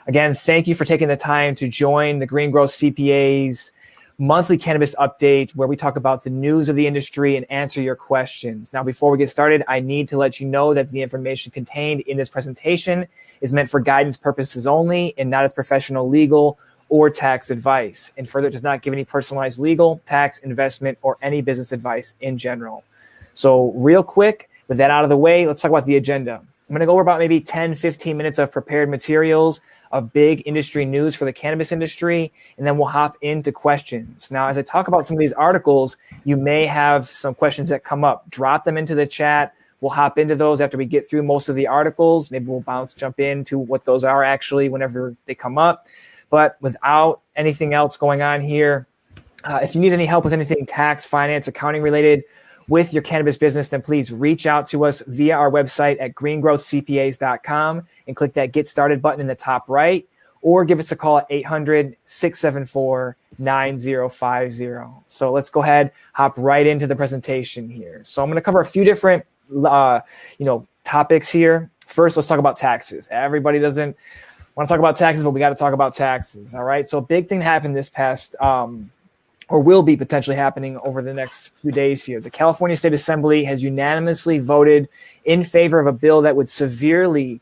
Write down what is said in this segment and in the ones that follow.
Again, thank you for taking the time to join the Green Growth CPA's monthly cannabis update, where we talk about the news of the industry and answer your questions. Now, before we get started, I need to let you know that the information contained in this presentation is meant for guidance purposes only and not as professional, legal, or tax advice. And further, it does not give any personalized legal, tax, investment, or any business advice in general. So real quick, with that out of the way, let's talk about the agenda. I'm going to go over about maybe 10, 15 minutes of prepared materials of big industry news for the cannabis industry, and then we'll hop into questions. Now, as I talk about some of these articles, you may have some questions that come up. Drop them into the chat. We'll hop into those after we get through most of the articles. Maybe we'll jump into what those are actually whenever they come up. But without anything else going on here, if you need any help with anything tax, finance, accounting related with your cannabis business, then please reach out to us via our website at greengrowthcpas.com and click that Get Started button in the top right, or give us a call at 800-674-9050. So let's go ahead, hop right into the presentation here. So I'm going to cover a few different topics here. First, let's talk about taxes. Everybody doesn't want to talk about taxes, but we got to talk about taxes. All right. So a big thing happened this past or will be potentially happening over the next few days here. The California State Assembly has unanimously voted in favor of a bill that would severely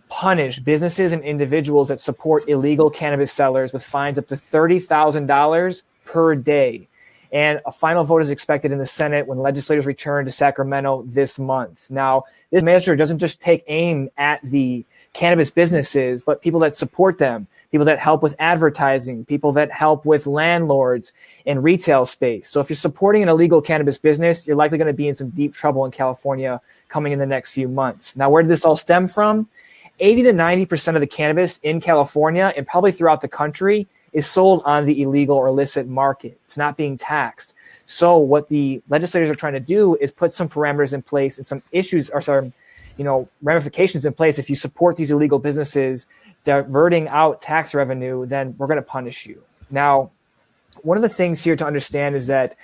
punish businesses and individuals that support illegal cannabis sellers with fines up to $30,000 per day. And a final vote is expected in the Senate when legislators return to Sacramento this month. Now, this measure doesn't just take aim at the cannabis businesses, but people that support them, people that help with advertising, people that help with landlords and retail space. So if you're supporting an illegal cannabis business, you're likely going to be in some deep trouble in California coming in the next few months. Now, where did this all stem from? 80 to 90% of the cannabis in California and probably throughout the country is sold on the illegal or illicit market. It's not being taxed. So what the legislators are trying to do is put some parameters in place and some issues or some ramifications in place. If you support these illegal businesses diverting out tax revenue, then we're going to punish you. Now, one of the things here to understand is that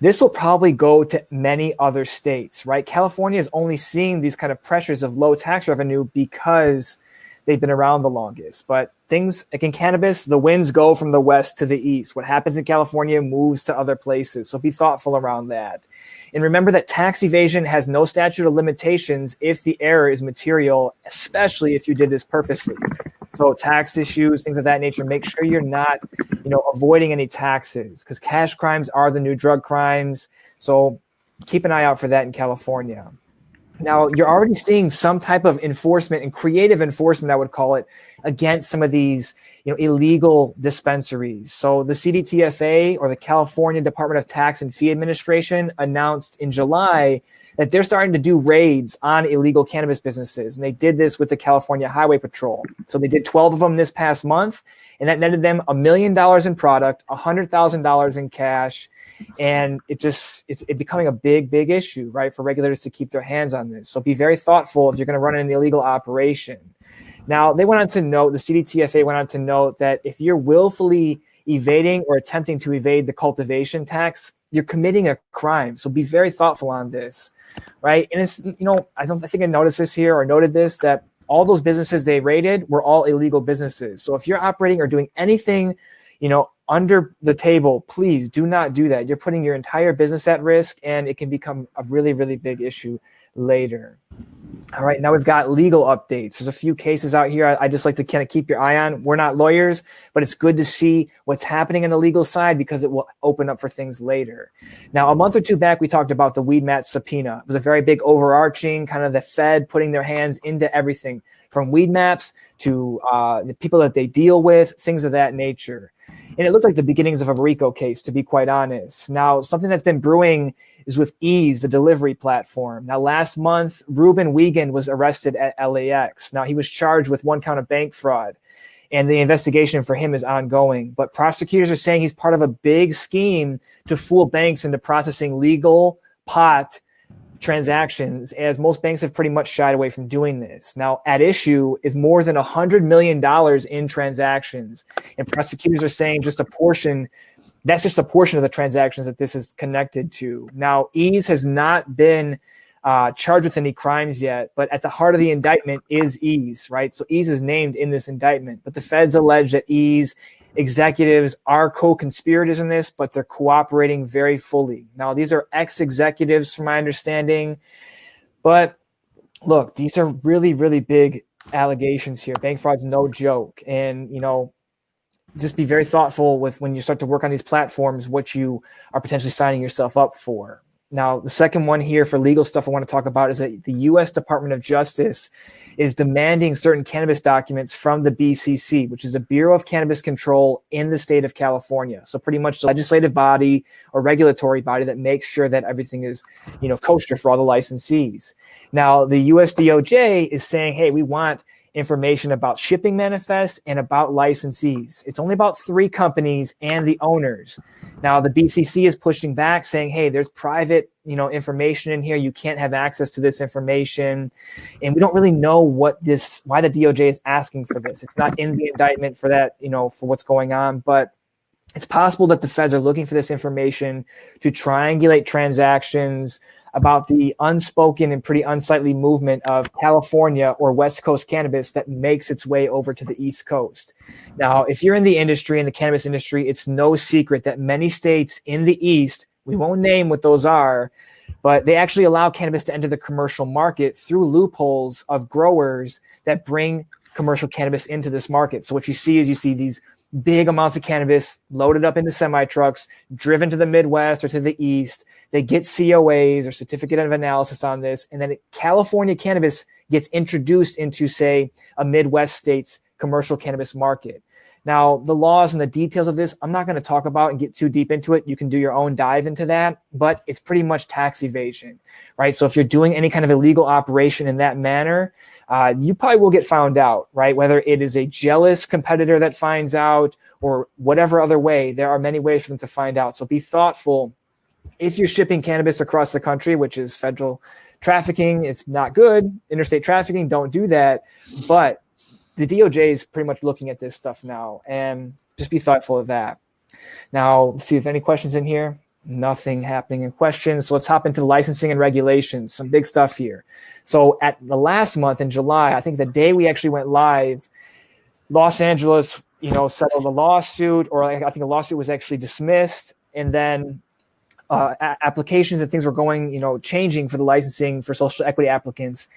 this will probably go to many other states, right? California is only seeing these kind of pressures of low tax revenue because they've been around the longest. But things like in cannabis, the winds go from the west to the east. What happens in California moves to other places. So be thoughtful around that. And remember that tax evasion has no statute of limitations if the error is material, especially if you did this purposely. So tax issues, things of that nature, make sure you're not, avoiding any taxes, because cash crimes are the new drug crimes. So keep an eye out for that in California. Now, you're already seeing some type of enforcement and creative enforcement, I would call it, against some of these, illegal dispensaries. So the CDTFA, or the California Department of Tax and Fee Administration, announced in July that they're starting to do raids on illegal cannabis businesses. And they did this with the California Highway Patrol. So they did 12 of them this past month, and that netted them $1 million in product, $100,000 in cash. And it's becoming a big issue, right, for regulators to keep their hands on this. So be very thoughtful if you're going to run an illegal operation. Now, they went on to note, the CDTFA went on to note that if you're willfully evading or attempting to evade the cultivation tax, you're committing a crime. So be very thoughtful on this, right? And it's, I think I noticed this here or noted this, that all those businesses they raided were all illegal businesses. So if you're operating or doing anything, under the table, please do not do that. You're putting your entire business at risk, and it can become a really big issue later. All right, now we've got legal updates. There's a few cases out here I just like to kind of keep your eye on. We're not lawyers, but it's good to see what's happening on the legal side because it will open up for things later. Now, a month or two back, we talked about the Weedmaps subpoena. It was a very big overarching kind of the Fed putting their hands into everything from Weedmaps to the people that they deal with, things of that nature. And it looked like the beginnings of a RICO case, to be quite honest. Now, something that's been brewing is with Ease, the delivery platform. Now, last month, Ruben Wiegand was arrested at LAX. Now, he was charged with 1 count of bank fraud, and the investigation for him is ongoing. But prosecutors are saying he's part of a big scheme to fool banks into processing legal pot transactions, as most banks have pretty much shied away from doing this. Now, at issue is more than $100 million in transactions, and prosecutors are saying that's just a portion of the transactions that this is connected to. Now, Ease has not been charged with any crimes yet, but at the heart of the indictment is Ease, right? So Ease is named in this indictment, but the feds allege that Ease executives are co-conspirators in this, but they're cooperating very fully. Now, these are ex-executives from my understanding, but look, these are really, really big allegations here. Bank fraud's no joke. And, just be very thoughtful with when you start to work on these platforms, what you are potentially signing yourself up for. Now, the second one here for legal stuff I want to talk about is that the U.S. Department of Justice is demanding certain cannabis documents from the BCC, which is the Bureau of Cannabis Control in the state of California. So pretty much the legislative body or regulatory body that makes sure that everything is, kosher for all the licensees. Now, the U.S. DOJ is saying, hey, we want information about shipping manifests and about licensees. It's only about 3 companies and the owners. Now, the BCC is pushing back saying, hey, there's private, information in here. You can't have access to this information. And we don't really know why the DOJ is asking for this. It's not in the indictment for that, for what's going on, but it's possible that the feds are looking for this information to triangulate transactions about the unspoken and pretty unsightly movement of California or West Coast cannabis that makes its way over to the East Coast. Now, if you're in the industry, in the cannabis industry, it's no secret that many states in the East, we won't name what those are, but they actually allow cannabis to enter the commercial market through loopholes of growers that bring commercial cannabis into this market. So what you see these big amounts of cannabis loaded up into semi-trucks, driven to the Midwest or to the East. They get COAs or certificate of analysis on this. And then California cannabis gets introduced into, say, a Midwest state's commercial cannabis market. Now, the laws and the details of this, I'm not going to talk about and get too deep into it. You can do your own dive into that, but it's pretty much tax evasion, right? So if you're doing any kind of illegal operation in that manner, you probably will get found out, right? Whether it is a jealous competitor that finds out or whatever other way, there are many ways for them to find out. So be thoughtful. If you're shipping cannabis across the country, which is federal trafficking, it's not good. Interstate trafficking, don't do that. But the DOJ is pretty much looking at this stuff now, and just be thoughtful of that. Now, let's see if any questions in here. Nothing happening in questions. So let's hop into licensing and regulations. Some big stuff here. So at the last month in July, I think the day we actually went live, Los Angeles, settled a lawsuit, or I think a lawsuit was actually dismissed, and then applications and things were going, changing for the licensing for social equity applicants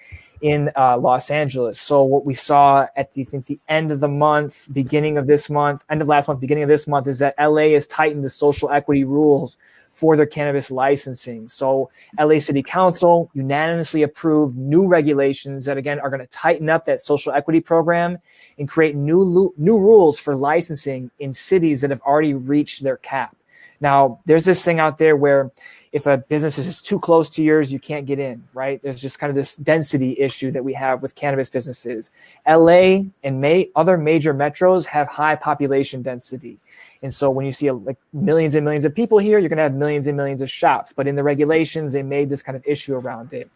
in Los Angeles. So what we saw at the end of the month, beginning of this month, end of last month, beginning of this month, is that LA has tightened the social equity rules for their cannabis licensing. So LA City Council unanimously approved new regulations that, again, are going to tighten up that social equity program and create new rules for licensing in cities that have already reached their cap. Now, there's this thing out there where if a business is too close to yours, you can't get in, right? There's just kind of this density issue that we have with cannabis businesses. LA and other major metros have high population density. And so when you see like millions and millions of people here, you're going to have millions and millions of shops. But in the regulations, they made this kind of issue around it.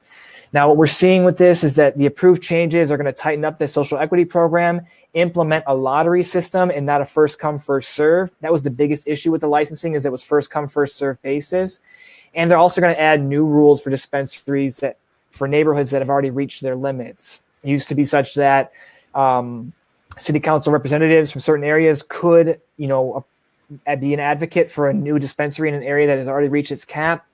Now, what we're seeing with this is that the approved changes are going to tighten up the social equity program, implement a lottery system and not a first come, first serve. That was the biggest issue with the licensing, is it was first come, first serve basis. And they're also going to add new rules for dispensaries for neighborhoods that have already reached their limits. It used to be such that city council representatives from certain areas could, be an advocate for a new dispensary in an area that has already reached its cap.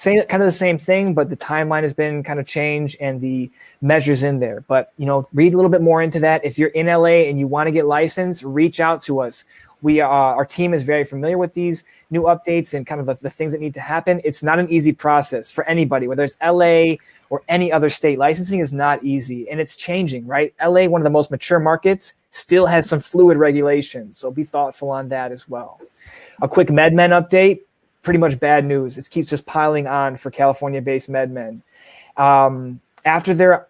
Kind of the same thing, but the timeline has been kind of changed and the measures in there. But, read a little bit more into that. If you're in LA and you want to get licensed, reach out to us. Our team is very familiar with these new updates and kind of the things that need to happen. It's not an easy process for anybody, whether it's LA or any other state. Licensing is not easy, and it's changing, right? LA, one of the most mature markets, still has some fluid regulations. So be thoughtful on that as well. A quick MedMen update. Pretty much bad news. It keeps just piling on for California-based MedMen. After their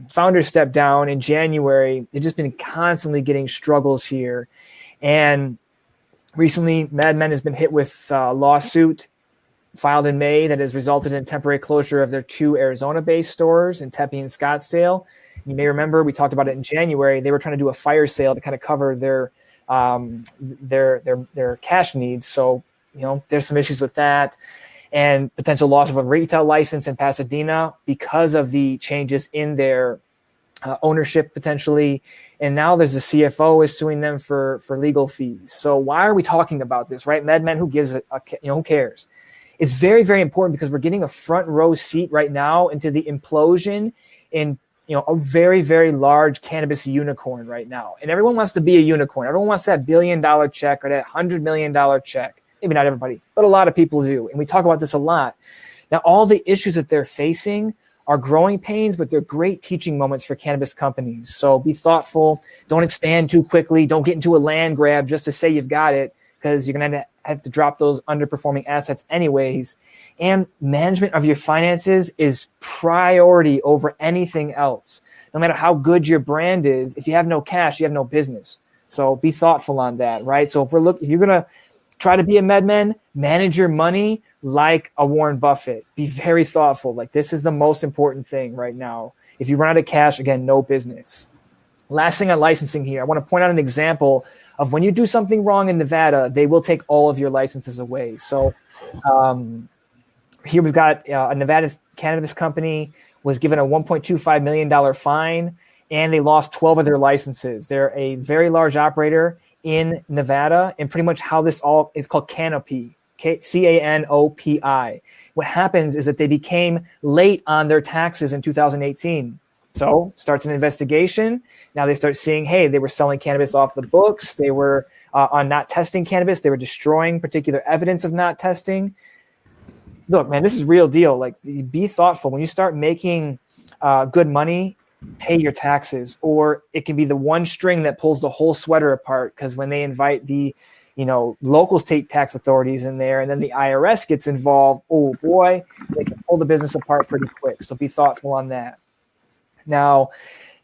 founders stepped down in January, they've just been constantly getting struggles here. And recently, MedMen has been hit with a lawsuit filed in May that has resulted in temporary closure of their 2 Arizona-based stores in Tempe and Scottsdale. You may remember we talked about it in January. They were trying to do a fire sale to kind of cover their cash needs. So, there's some issues with that. and potential loss of a retail license in Pasadena because of the changes in their ownership potentially. And now there's the CFO is suing them for legal fees. So why are we talking about this, right? MedMen, who gives who cares? It's very, very important because we're getting a front row seat right now into the implosion in a very, very large cannabis unicorn right now. And everyone wants to be a unicorn. Everyone wants that $1 billion check or that $100 million check. Maybe not everybody, but a lot of people do. And we talk about this a lot. Now, all the issues that they're facing are growing pains, but they're great teaching moments for cannabis companies. So be thoughtful. Don't expand too quickly. Don't get into a land grab just to say you've got it, because you're going to have to drop those underperforming assets anyways. And management of your finances is priority over anything else. No matter how good your brand is, if you have no cash, you have no business. So be thoughtful on that, right? So if you're going to try to be a MedMen, manage your money like a Warren Buffett. Be very thoughtful. Like, this is the most important thing right now. If you run out of cash, again, no business. Last thing on licensing here, I want to point out an example of when you do something wrong in Nevada, they will take all of your licenses away. So here we've got a Nevada cannabis company was given a $1.25 million fine, and they lost 12 of their licenses. They're a very large operator in Nevada, and pretty much how this all is called Canopy, Canopi. What happens is that they became late on their taxes in 2018. So starts an investigation. Now they start seeing, hey, they were selling cannabis off the books. They were on not testing cannabis. They were destroying particular evidence of not testing. Look, man, this is real deal. Like, be thoughtful. When you start making good money, pay your taxes, or it can be the one string that pulls the whole sweater apart. Because when they invite the local state tax authorities in there, and then the IRS gets involved, oh boy, they can pull the business apart pretty quick. So be thoughtful on that. Now,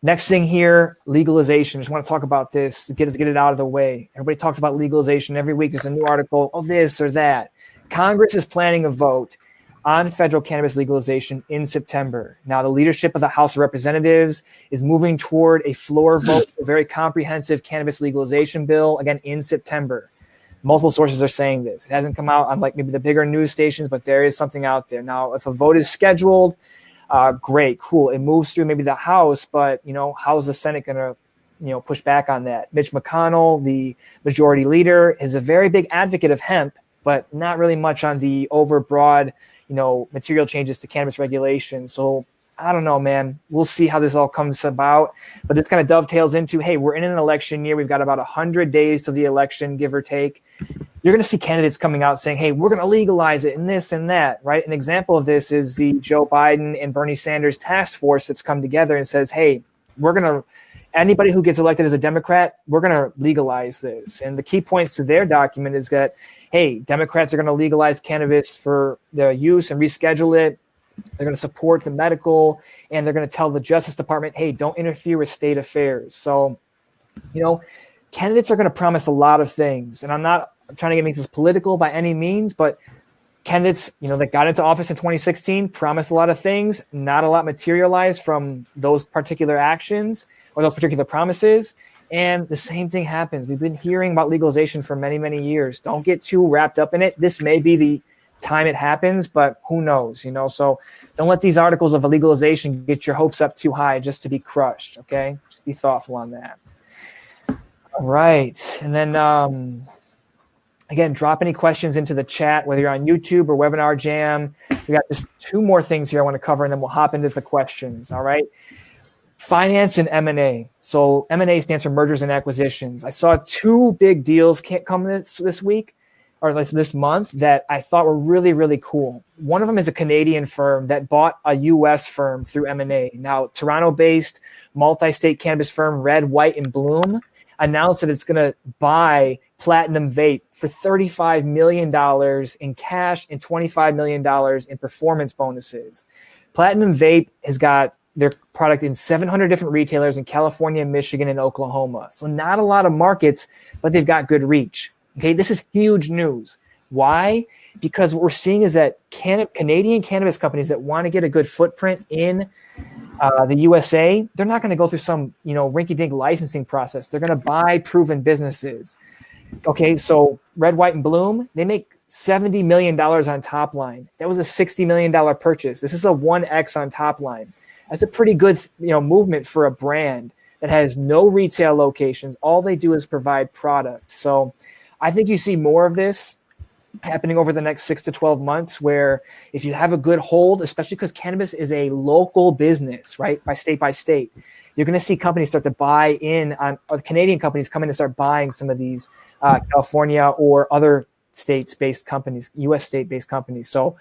next thing here, legalization. I just want to talk about this, get it out of the way. Everybody talks about legalization every week. There's a new article of this or that. Congress is planning a vote on federal cannabis legalization in September. Now, the leadership of the House of Representatives is moving toward a floor vote, a very comprehensive cannabis legalization bill, again, in September. Multiple sources are saying this. It hasn't come out on like maybe the bigger news stations, but there is something out there. Now, if a vote is scheduled, great, cool. It moves through maybe the House, but how is the Senate going to push back on that? Mitch McConnell, the majority leader, is a very big advocate of hemp, but not really much on the overbroad material changes to cannabis regulation. So I don't know, man. We'll see how this all comes about. But this kind of dovetails into, hey, we're in an election year. We've got about 100 days to the election, give or take. You're going to see candidates coming out saying, hey, we're going to legalize it and this and that, right? An example of this is the Joe Biden and Bernie Sanders task force that's come together and says, hey, anybody who gets elected as a Democrat, we're going to legalize this. And the key points to their document is that, hey, Democrats are going to legalize cannabis for their use and reschedule it. They're going to support the medical, and they're going to tell the Justice Department, hey, don't interfere with state affairs. So, candidates are going to promise a lot of things. And I'm not trying to make this political by any means, but candidates, that got into office in 2016 promised a lot of things. Not a lot materialized from those particular actions or those particular promises. And the same thing happens. We've been hearing about legalization for many, many years. Don't get too wrapped up in it. This may be the time it happens, but who knows, so don't let these articles of legalization get your hopes up too high just to be crushed. Okay. Just be thoughtful on that. All right. And then, again, drop any questions into the chat, whether you're on YouTube or Webinar Jam. We got just two more things here I want to cover, and then we'll hop into the questions. All right. Finance and M&A. So M&A stands for mergers and acquisitions. I saw two big deals come this week, or this month, that I thought were really, really cool. One of them is a Canadian firm that bought a U.S. firm through M&A. Now, Toronto-based multi-state cannabis firm Red, White, and Bloom announced that it's going to buy Platinum Vape for $35 million in cash and $25 million in performance bonuses. Platinum Vape has got their product in 700 different retailers in California, Michigan, and Oklahoma. So not a lot of markets, but they've got good reach. Okay, this is huge news. Why? Because what we're seeing is that Canadian cannabis companies that want to get a good footprint in the USA, they're not going to go through some, rinky-dink licensing process. They're going to buy proven businesses. Okay, so Red, White, and Bloom, they make $70 million on top line. That was a $60 million purchase. This is a 1x on top line. That's a pretty good, movement for a brand that has no retail locations. All they do is provide product. So I think you see more of this happening over the next 6 to 12 months, where if you have a good hold, especially because cannabis is a local business, right, by state, you're going to see companies start to buy in on, or Canadian companies come in and start buying some of these California or other states-based companies, U.S. state-based companies. So,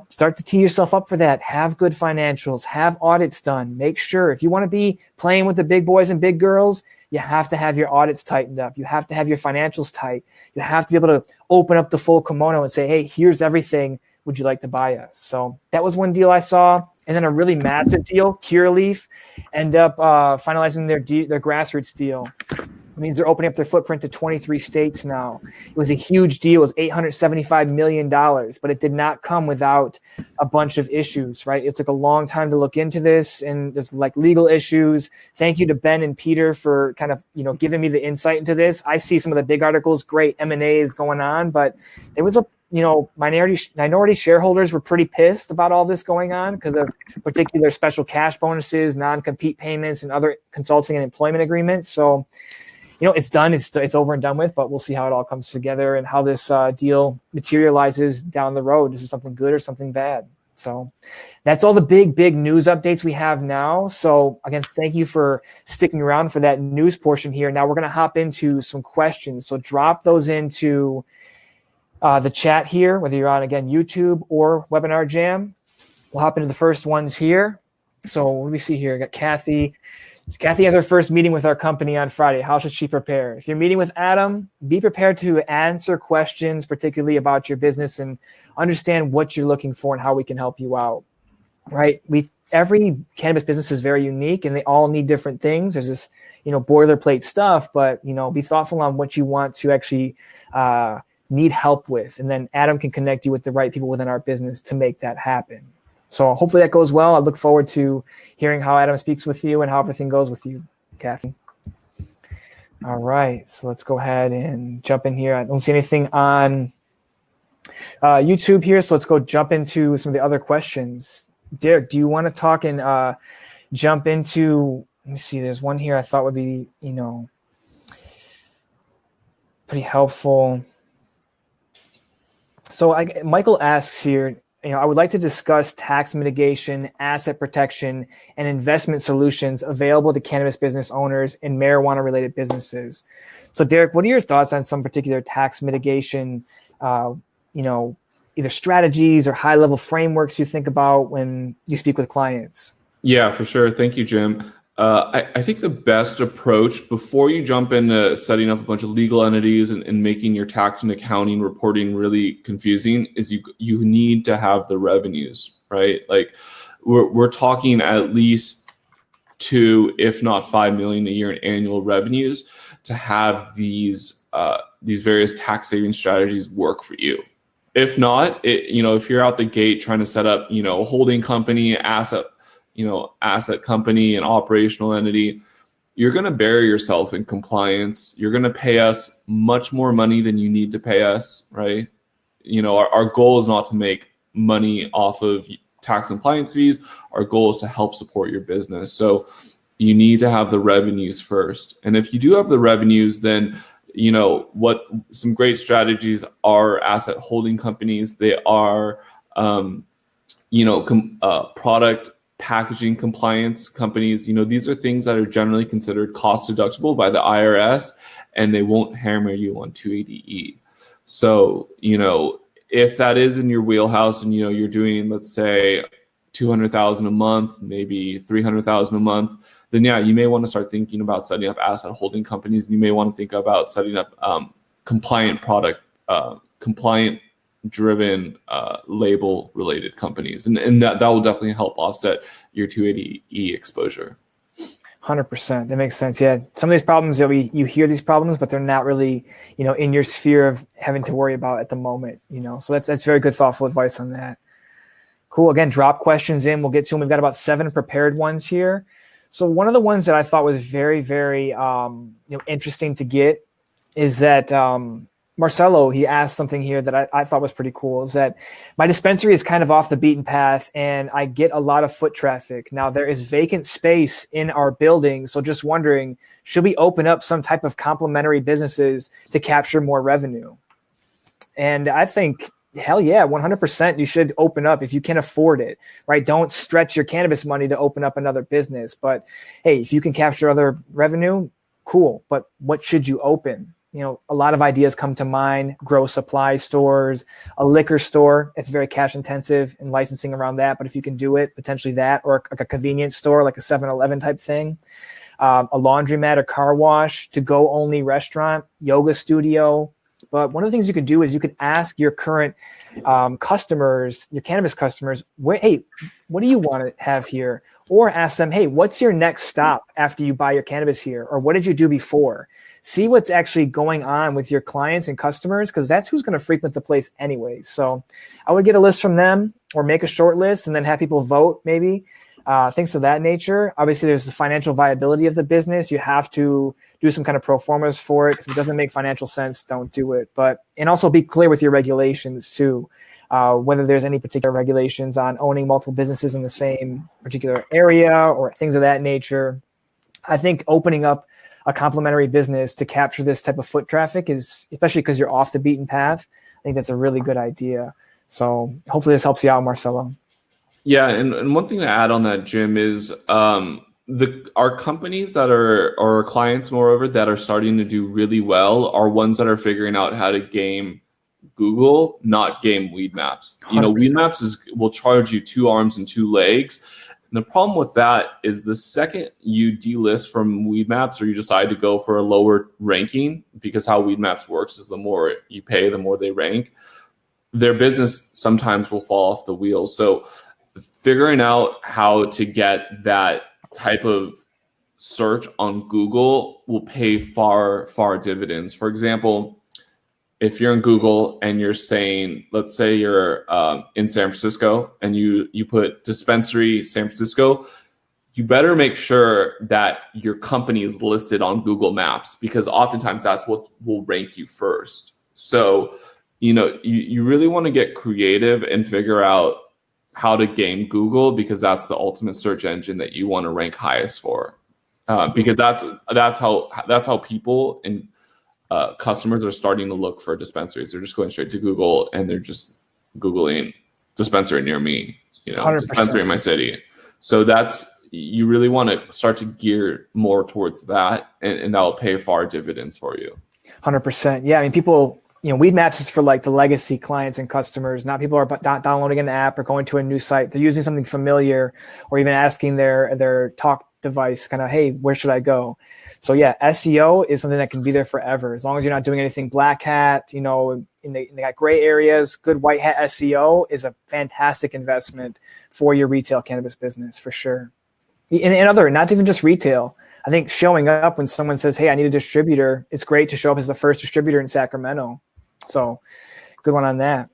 start to tee yourself up for that. Have good financials, have audits done. Make sure if you want to be playing with the big boys and big girls, you have to have your audits tightened up. You have to have your financials tight. You have to be able to open up the full kimono and say, hey, here's everything. Would you like to buy us? So that was one deal I saw. And then a really massive deal, Curaleaf, end up finalizing their grassroots deal. It means they're opening up their footprint to 23 states now. It was a huge deal. It was $875 million, but it did not come without a bunch of issues, right? It took a long time to look into this, and there's like legal issues. Thank you to Ben and Peter for kind of, giving me the insight into this. I see some of the big articles, great M&A is going on, but there was minority shareholders were pretty pissed about all this going on because of particular special cash bonuses, non-compete payments, and other consulting and employment agreements. So, it's done. It's over and done with, but we'll see how it all comes together and how this deal materializes down the road. Is it something good or something bad? So that's all the big news updates we have now. So again, thank you for sticking around for that news portion here. Now we're going to hop into some questions. So drop those into the chat here, whether you're on, again, YouTube or Webinar Jam. We'll hop into the first ones here. So let me see here. I got Kathy. Kathy has her first meeting with our company on Friday. How should she prepare? If you're meeting with Adam, be prepared to answer questions, particularly about your business, and understand what you're looking for and how we can help you out, right? Every cannabis business is very unique, and they all need different things. There's this, boilerplate stuff, but, be thoughtful on what you want to actually need help with. And then Adam can connect you with the right people within our business to make that happen. So hopefully that goes well. I look forward to hearing how Adam speaks with you and how everything goes with you, Kathy. All right, so let's go ahead and jump in here. I don't see anything on YouTube here, so let's go jump into some of the other questions. Derek, do you want to talk and jump into, let me see, there's one here I thought would be, pretty helpful. So Michael asks here, I would like to discuss tax mitigation, asset protection, and investment solutions available to cannabis business owners and marijuana-related businesses. So, Derek, what are your thoughts on some particular tax mitigation, either strategies or high-level frameworks you think about when you speak with clients? Yeah, for sure. Thank you, Jim. I think the best approach before you jump into setting up a bunch of legal entities and making your tax and accounting reporting really confusing is you need to have the revenues, right? Like we're talking at least 2, if not 5 million a year in annual revenues to have these various tax saving strategies work for you. If not, if you're out the gate trying to set up, a holding company, asset company, and operational entity, you're going to bury yourself in compliance. You're going to pay us much more money than you need to pay us, right? Our goal is not to make money off of tax compliance fees. Our goal is to help support your business. So you need to have the revenues first. And if you do have the revenues, then what some great strategies are asset holding companies. They are, product packaging compliance companies. These are things that are generally considered cost deductible by the IRS, and they won't hammer you on 280E. So, if that is in your wheelhouse and, you're doing, let's say, $200,000 a month, maybe $300,000 a month, then yeah, you may want to start thinking about setting up asset holding companies. And you may want to think about setting up compliant driven label related companies, and that will definitely help offset your 280E exposure. 100%. That makes sense. Yeah, some of these problems you hear these problems, but they're not really in your sphere of having to worry about at the moment. So that's very good, thoughtful advice on that. Cool. Again, drop questions in. We'll get to them. We've got about 7 prepared ones here. So one of the ones that I thought was very, very interesting to get is that Marcelo, he asked something here that I thought was pretty cool, is that my dispensary is kind of off the beaten path and I get a lot of foot traffic. Now there is vacant space in our building. So just wondering, should we open up some type of complementary businesses to capture more revenue? And I think, hell yeah, 100% you should open up if you can afford it, right? Don't stretch your cannabis money to open up another business. But hey, if you can capture other revenue, cool. But what should you open? A lot of ideas come to mind: grow supply stores, a liquor store. It's very cash intensive and licensing around that. But if you can do it, potentially that, or like a convenience store, like a 7-Eleven type thing, a laundromat, a car wash, to-go only restaurant, yoga studio. But one of the things you can do is you can ask your current customers, your cannabis customers, hey, what do you want to have here? Or ask them, hey, what's your next stop after you buy your cannabis here? Or what did you do before? See what's actually going on with your clients and customers, because that's who's going to frequent the place anyway. So I would get a list from them or make a short list and then have people vote maybe. Things of that nature. Obviously, there's the financial viability of the business. You have to do some kind of pro formas for it, because if it doesn't make financial sense, don't do it. And also be clear with your regulations too, whether there's any particular regulations on owning multiple businesses in the same particular area or things of that nature. I think opening up a complementary business to capture this type of foot traffic is, especially because you're off the beaten path, I think that's a really good idea. So hopefully this helps you out, Marcelo. Yeah, and one thing to add on that, Jim, is our companies that are, or our clients, moreover, that are starting to do really well are ones that are figuring out how to game Google, not game Weedmaps. 100%. Weedmaps will charge you 2 arms and 2 legs. And the problem with that is the second you delist from Weedmaps or you decide to go for a lower ranking, because how Weedmaps works is the more you pay, the more they rank, their business sometimes will fall off the wheels. So figuring out how to get that type of search on Google will pay far dividends. For example, if you're in Google and you're saying, let's say you're in San Francisco and you put dispensary San Francisco, you better make sure that your company is listed on Google Maps, because oftentimes that's what will rank you first. So, you really want to get creative and figure out how to game Google, because that's the ultimate search engine that you want to rank highest for, because that's how people and customers are starting to look for dispensaries. They're just going straight to Google and they're just Googling dispensary near me, 100%. Dispensary in my city. So you really want to start to gear more towards that, and that will pay far dividends for you. 100%. Yeah, I mean, people. Weedmaps is for like the legacy clients and customers. Not people are downloading an app or going to a new site. They're using something familiar, or even asking their talk device, kind of, hey, where should I go? So yeah, SEO is something that can be there forever, as long as you're not doing anything black hat. In the gray areas, good white hat SEO is a fantastic investment for your retail cannabis business for sure. And other, not even just retail. I think showing up when someone says, hey, I need a distributor, it's great to show up as the first distributor in Sacramento. So good one on that.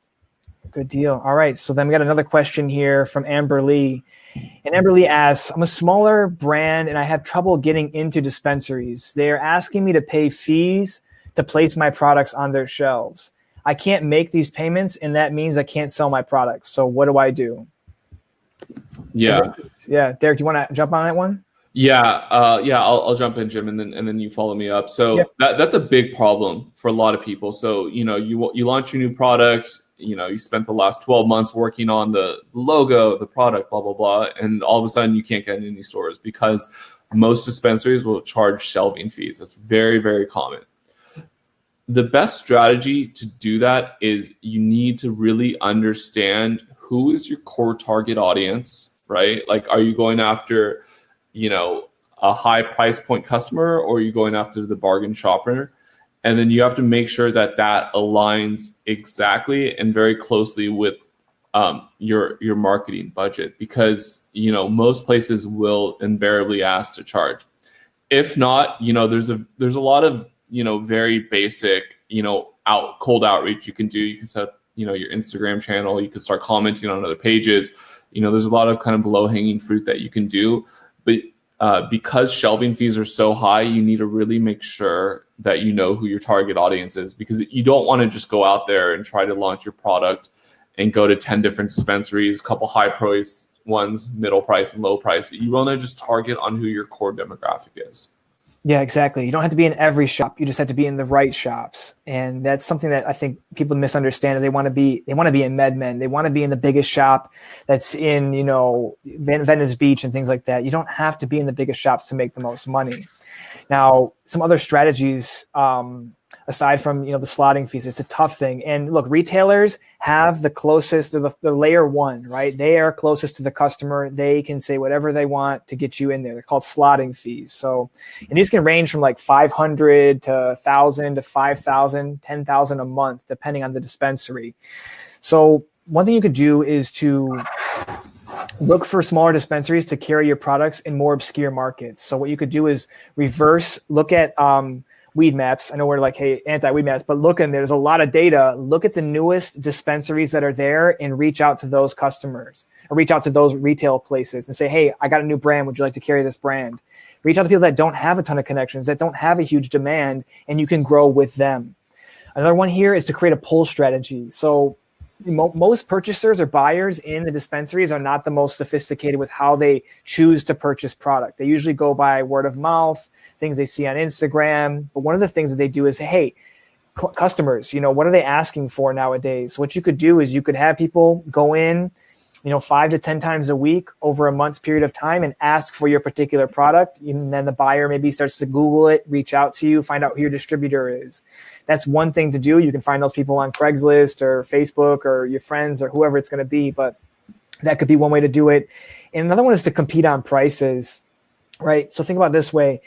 Good deal. All right. So then we got another question here from Amber Lee. And Amber Lee asks, I'm a smaller brand and I have trouble getting into dispensaries. They're asking me to pay fees to place my products on their shelves. I can't make these payments, and that means I can't sell my products. So what do I do? Yeah. Yeah. Derek, you want to jump on that one? Yeah, I'll jump in, Jim, and then you follow me up. So that's a big problem for a lot of people. So you launch your new product, you spent the last 12 months working on the logo, the product, blah blah blah, and all of a sudden you can't get in any stores because most dispensaries will charge shelving fees. That's very, very common. The best strategy to do that is you need to really understand who is your core target audience, right? Like, are you going after a high price point customer, or are you going after the bargain shopper? And then you have to make sure that aligns exactly and very closely with your marketing budget, because most places will invariably ask to charge. If not, there's a lot of very basic cold outreach you can do. You can set up your Instagram channel. You can start commenting on other pages. There's a lot of kind of low hanging fruit that you can do. But because shelving fees are so high, you need to really make sure that you know who your target audience is, because you don't want to just go out there and try to launch your product and go to 10 different dispensaries, a couple high price ones, middle price and low price. You want to just target on who your core demographic is. Yeah, exactly. You don't have to be in every shop. You just have to be in the right shops. And that's something that I think people misunderstand. They want to be in MedMen. They want to be in the biggest shop that's in, Venice Beach and things like that. You don't have to be in the biggest shops to make the most money. Now, some other strategies, aside from, the slotting fees, it's a tough thing. And look, retailers have the closest, the layer one, right? They are closest to the customer. They can say whatever they want to get you in there. They're called slotting fees. So, and these can range from like 500 to 1,000 to 5,000, 10,000 a month, depending on the dispensary. So one thing you could do is to look for smaller dispensaries to carry your products in more obscure markets. So what you could do is look at Weedmaps. I know we're like, hey, anti-Weedmaps, but there's a lot of data. Look at the newest dispensaries that are there and reach out to those customers or reach out to those retail places and say, hey, I got a new brand. Would you like to carry this brand? Reach out to people that don't have a ton of connections, that don't have a huge demand, and you can grow with them. Another one here is to create a pull strategy. So most purchasers or buyers in the dispensaries are not the most sophisticated with how they choose to purchase product. They usually go by word of mouth, things they see on Instagram. But one of the things that they do is, hey, customers, what are they asking for nowadays? So what you could do is you could have people go in, 5 to 10 times a week over a month's period of time and ask for your particular product. And then the buyer maybe starts to Google it, reach out to you, find out who your distributor is. That's one thing to do. You can find those people on Craigslist or Facebook or your friends or whoever it's going to be, but that could be one way to do it. And another one is to compete on prices, right? So think about it this way.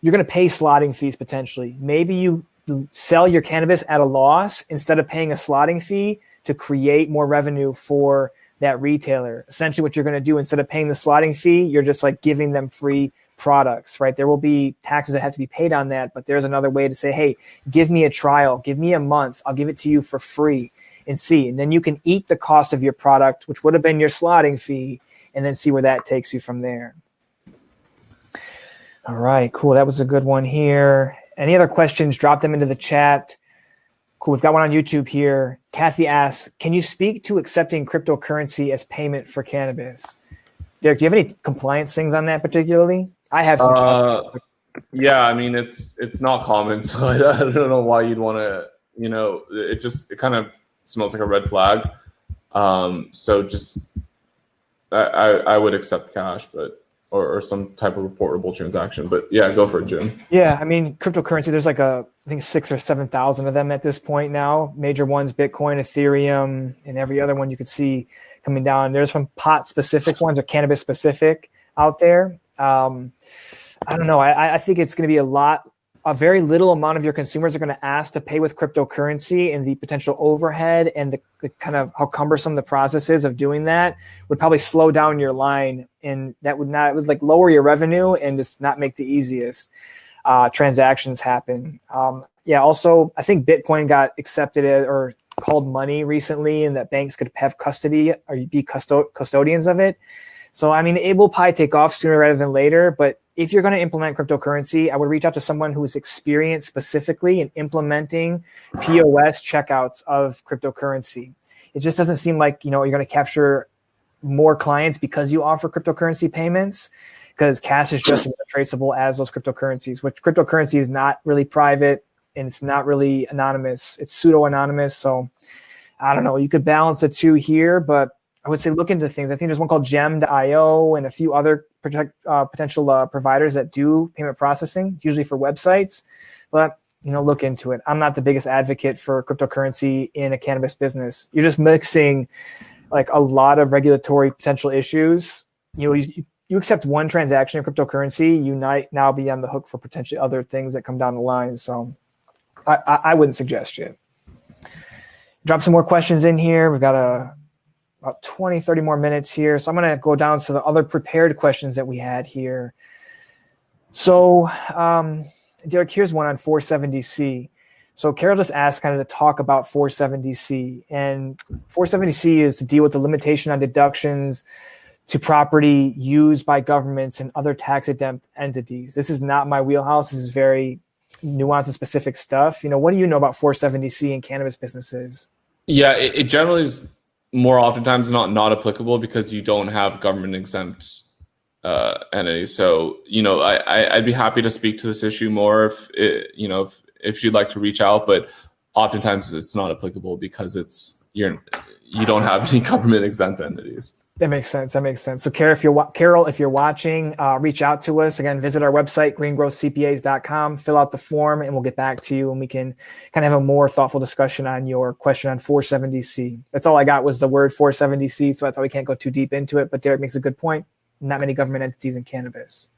You're going to pay slotting fees potentially. Maybe you sell your cannabis at a loss instead of paying a slotting fee to create more revenue for that retailer. Essentially what you're going to do, instead of paying the slotting fee, you're just like giving them free products, right? There will be taxes that have to be paid on that, but there's another way to say, hey, give me a trial, give me a month, I'll give it to you for free and see. And then you can eat the cost of your product, which would have been your slotting fee, and then see where that takes you from there. All right, cool. That was a good one here. Any other questions, drop them into the chat. Cool, we've got one on YouTube here. Kathy asks, can you speak to accepting cryptocurrency as payment for cannabis? Derek, do you have any compliance things on that particularly? I have some. Yeah, I mean, it's not common, so I don't know why you'd want to, it kind of smells like a red flag. So just, I would accept cash, but or some type of reportable transaction. But yeah, go for it, Jim. Yeah, I mean, cryptocurrency, there's like I think 6,000 or 7,000 of them at this point now. Major ones, Bitcoin, Ethereum, and every other one you could see coming down. There's some pot-specific ones or cannabis-specific out there. I don't know. I think it's going to be a very little amount of your consumers are going to ask to pay with cryptocurrency, and the potential overhead and the kind of how cumbersome the process is of doing that would probably slow down your line, and that would like lower your revenue and just not make the easiest transactions happen. Also, I think Bitcoin got accepted or called money recently, and that banks could have custody or be custodians of it. So, I mean, it will probably take off sooner rather than later, but if you're going to implement cryptocurrency, I would reach out to someone who's experienced specifically in implementing POS checkouts of cryptocurrency. It just doesn't seem like, you're going to capture more clients because you offer cryptocurrency payments, because cash is just as traceable as those cryptocurrencies, which cryptocurrency is not really private and it's not really anonymous. It's pseudo-anonymous. So I don't know. You could balance the two here, but I would say look into things. I think there's one called Gem.io and a few other potential providers that do payment processing, usually for websites. But, look into it. I'm not the biggest advocate for cryptocurrency in a cannabis business. You're just mixing like a lot of regulatory potential issues. You accept one transaction in cryptocurrency, you might now be on the hook for potentially other things that come down the line. So I wouldn't suggest it. Drop some more questions in here. We've got about 20, 30 more minutes here. So I'm going to go down to the other prepared questions that we had here. So, Derek, here's one on 470C. So Carol just asked kind of to talk about 470C. And 470C is to deal with the limitation on deductions to property used by governments and other tax-exempt entities. This is not my wheelhouse. This is very nuanced and specific stuff. What do you know about 470C and cannabis businesses? Yeah, it generally is more oftentimes not applicable because you don't have government exempt entities. So, I'd be happy to speak to this issue more if you'd like to reach out, but oftentimes it's not applicable because you don't have any government exempt entities. That makes sense. So Carol, if you're watching, reach out to us. Again, visit our website, greengrowthcpas.com, fill out the form, and we'll get back to you, and we can kind of have a more thoughtful discussion on your question on 470C. That's all I got was the word 470C, so that's why we can't go too deep into it. But Derek makes a good point. Not many government entities in cannabis.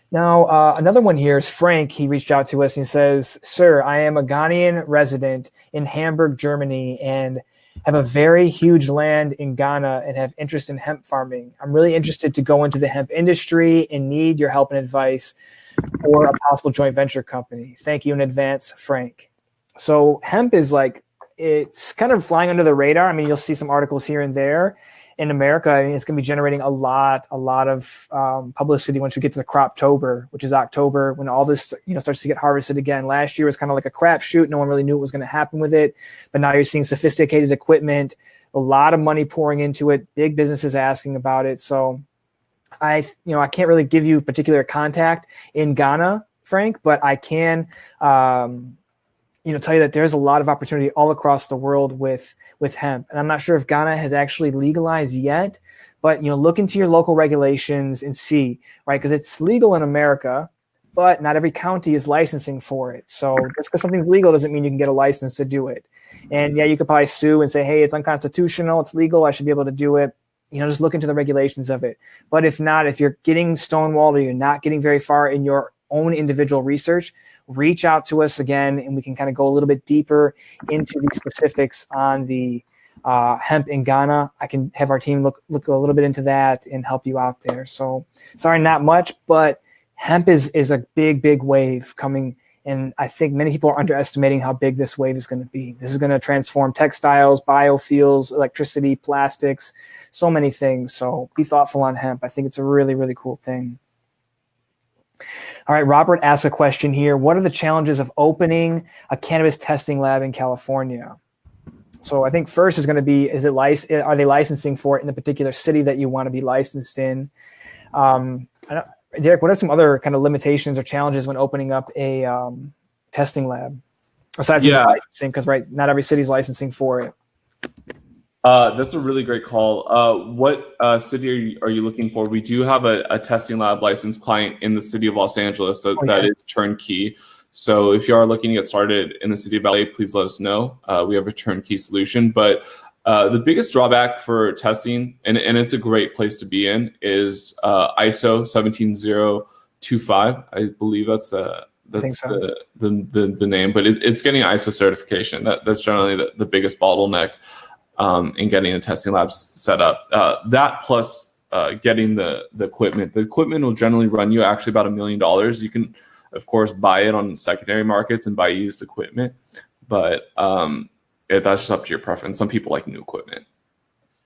Now, another one here is Frank. He reached out to us and he says, "Sir, I am a Ghanaian resident in Hamburg, Germany, and have a very huge land in Ghana and have interest in hemp farming. I'm really interested to go into the hemp industry and need your help and advice or a possible joint venture company. Thank you in advance, Frank." So hemp is it's kind of flying under the radar. I mean, you'll see some articles here and there. In America, I mean, it's going to be generating a lot of publicity once we get to the Croptober, which is October, when all this starts to get harvested again. Last year was kind of like a crapshoot. No one really knew what was going to happen with it, but now you're seeing sophisticated equipment, a lot of money pouring into it, big businesses asking about it. So I can't really give you particular contact in Ghana, Frank, but I can tell you that there's a lot of opportunity all across the world with hemp. And I'm not sure if Ghana has actually legalized yet, but look into your local regulations and see, right? Because it's legal in America, but not every county is licensing for it. So just because something's legal doesn't mean you can get a license to do it. And yeah, you could probably sue and say, hey, it's unconstitutional, it's legal, I should be able to do it. Just look into the regulations of it. But if not, if you're getting stonewalled or you're not getting very far in your own individual research, reach out to us again, and we can kind of go a little bit deeper into the specifics on the hemp in Ghana. I can have our team look a little bit into that and help you out there. So sorry, not much, but hemp is a big wave coming. And I think many people are underestimating how big this wave is going to be. This is going to transform textiles, biofuels, electricity, plastics, so many things. So be thoughtful on hemp. I think it's a really, really cool thing. All right, Robert asks a question here. What are the challenges of opening a cannabis testing lab in California? So I think first is going to be, are they licensing for it in the particular city that you want to be licensed in? Derek, what are some other kind of limitations or challenges when opening up a testing lab? Aside from licensing, because not every city is licensing for it. That's a really great call. What city are you looking for? We do have a testing lab licensed client in the city of Los Angeles that is turnkey. So if you are looking to get started in the city of LA, please let us know. We have a turnkey solution. But the biggest drawback for testing, and it's a great place to be in, is ISO 17025. I believe that's the name, but it's getting ISO certification. That's generally the biggest bottleneck in getting a testing lab set up. That plus getting the equipment. The equipment will generally run you actually about $1 million. You can, of course, buy it on secondary markets and buy used equipment, but that's just up to your preference. Some people like new equipment.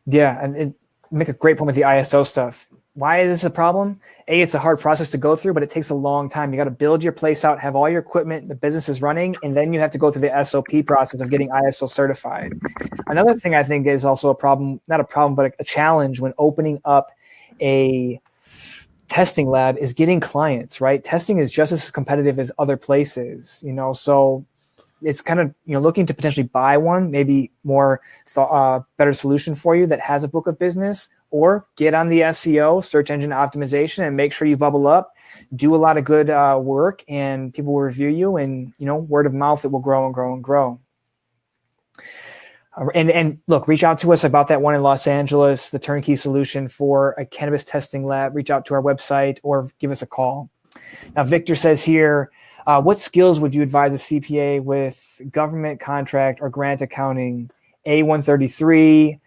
Yeah, and it make a great point with the ISO stuff. Why is this a problem? It's a hard process to go through, but it takes a long time. You got to build your place out, have all your equipment, the business is running, and then you have to go through the SOP process of getting ISO certified. Another thing I think is also a problem, not a problem, but a challenge when opening up a testing lab is getting clients, right? Testing is just as competitive as other places, so it's kind of, looking to potentially buy one, maybe more better solution for you that has a book of business, or get on the SEO, search engine optimization, and make sure you bubble up, do a lot of good work, and people will review you, and, word of mouth, it will grow and grow and grow. And look, reach out to us about that one in Los Angeles, the turnkey solution for a cannabis testing lab. Reach out to our website or give us a call. Now, Victor says here, what skills would you advise a CPA with government contract or grant accounting, A133,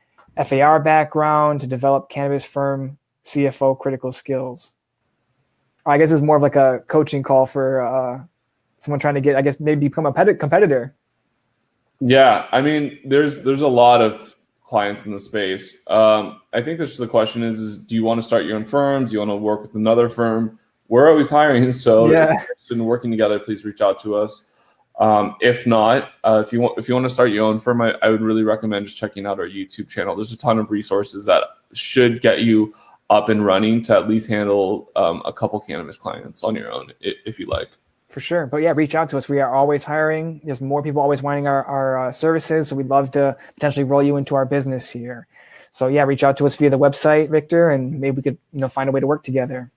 FAR background to develop cannabis firm CFO critical skills? I guess it's more of like a coaching call for someone trying to get, maybe become a competitor. Yeah, I mean, there's a lot of clients in the space. I think that's the question is do you want to start your own firm? Do you want to work with another firm? We're always hiring, so if you're interested in working together, please reach out to us. If not, if you want to start your own firm, I would really recommend just checking out our YouTube channel. There's a ton of resources that should get you up and running to at least handle a couple cannabis clients on your own if you like. For sure. But yeah, reach out to us. We are always hiring. There's more people always wanting our services. So we'd love to potentially roll you into our business here. So yeah, reach out to us via the website, Victor, and maybe we could, find a way to work together.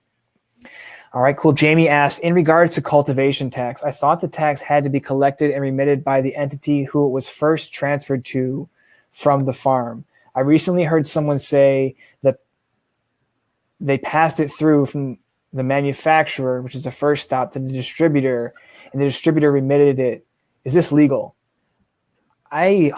All right, cool. Jamie asked, in regards to cultivation tax, I thought the tax had to be collected and remitted by the entity who it was first transferred to from the farm. I recently heard someone say that they passed it through from the manufacturer, which is the first stop, to the distributor, and the distributor remitted it. Is this legal? I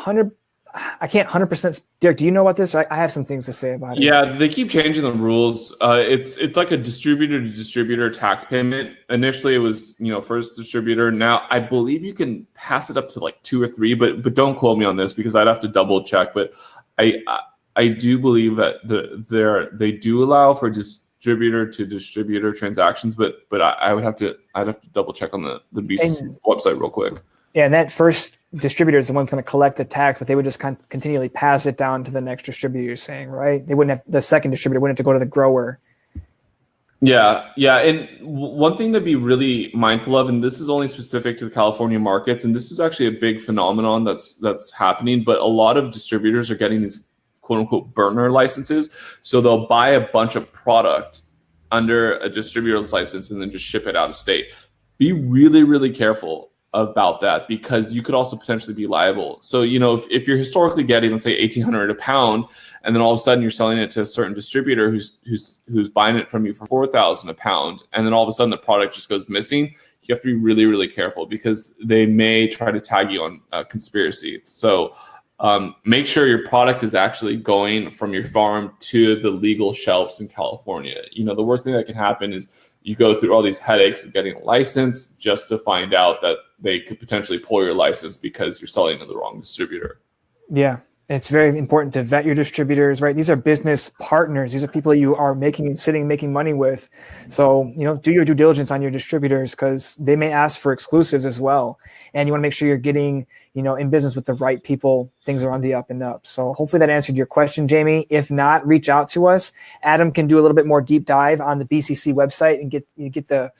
can't 100%. Derek, do you know about this? I have some things to say about it. Yeah, they keep changing the rules. It's like a distributor to distributor tax payment. Initially, it was first distributor. Now I believe you can pass it up to like 2 or 3, but don't quote me on this because I'd have to double check. But I do believe that they do allow for distributor to distributor transactions, but I'd have to double check on the BCC website real quick. Yeah, and that first distributor is the one's going to collect the tax, but they would just continually pass it down to the next distributor, you're saying, right? They wouldn't have, the second distributor wouldn't have to go to the grower. Yeah. And one thing to be really mindful of, and this is only specific to the California markets, and this is actually a big phenomenon that's happening, but a lot of distributors are getting these quote unquote burner licenses. So they'll buy a bunch of product under a distributor's license and then just ship it out of state. Be really, really careful about that because you could also potentially be liable. So, if you're historically getting, let's say $1,800 a pound, and then all of a sudden you're selling it to a certain distributor who's buying it from you for $4,000 a pound, and then all of a sudden the product just goes missing, you have to be really, really careful because they may try to tag you on conspiracy. So make sure your product is actually going from your farm to the legal shelves in California. The worst thing that can happen is you go through all these headaches of getting a license just to find out that they could potentially pull your license because you're selling to the wrong distributor. Yeah, it's very important to vet your distributors, right? These are business partners. These are people you are making money with. So, do your due diligence on your distributors because they may ask for exclusives as well. And you want to make sure you're getting, in business with the right people. Things are on the up and up. So hopefully that answered your question, Jamie. If not, reach out to us. Adam can do a little bit more deep dive on the BCC website and get the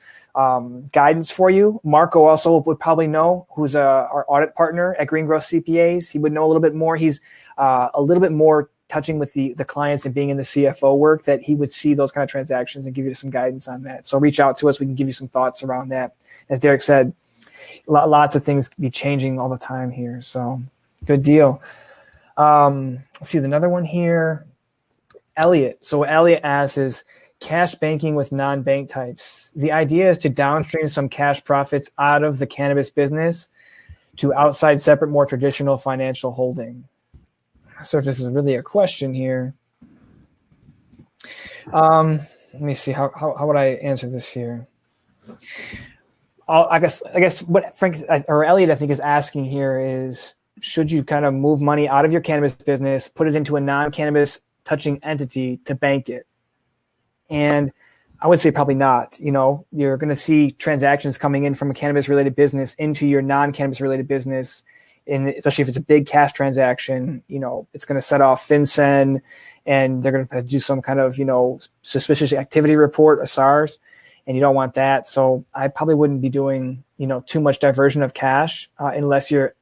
guidance for you. Marco also would probably know, who's our audit partner at Green Growth CPAs. He would know a little bit more. He's a little bit more touching with the clients and being in the CFO work, that he would see those kind of transactions and give you some guidance on that. So reach out to us. We can give you some thoughts around that. As Derek said, lots of things be changing all the time here. So good deal. Let's see another one here. Elliot. So what Elliot asks is, cash banking with non-bank types. The idea is to downstream some cash profits out of the cannabis business to outside separate, more traditional financial holding. So if this is really a question here, let me see how would I answer this here. I guess what Frank or Elliot I think is asking here is, should you kind of move money out of your cannabis business, put it into a non-cannabis touching entity to bank it? And I would say probably not. You're going to see transactions coming in from a cannabis related business into your non-cannabis related business. And especially if it's a big cash transaction, it's going to set off FinCEN and they're going to do some kind of, suspicious activity report, a SARS, and you don't want that. So I probably wouldn't be doing, too much diversion of cash unless you're,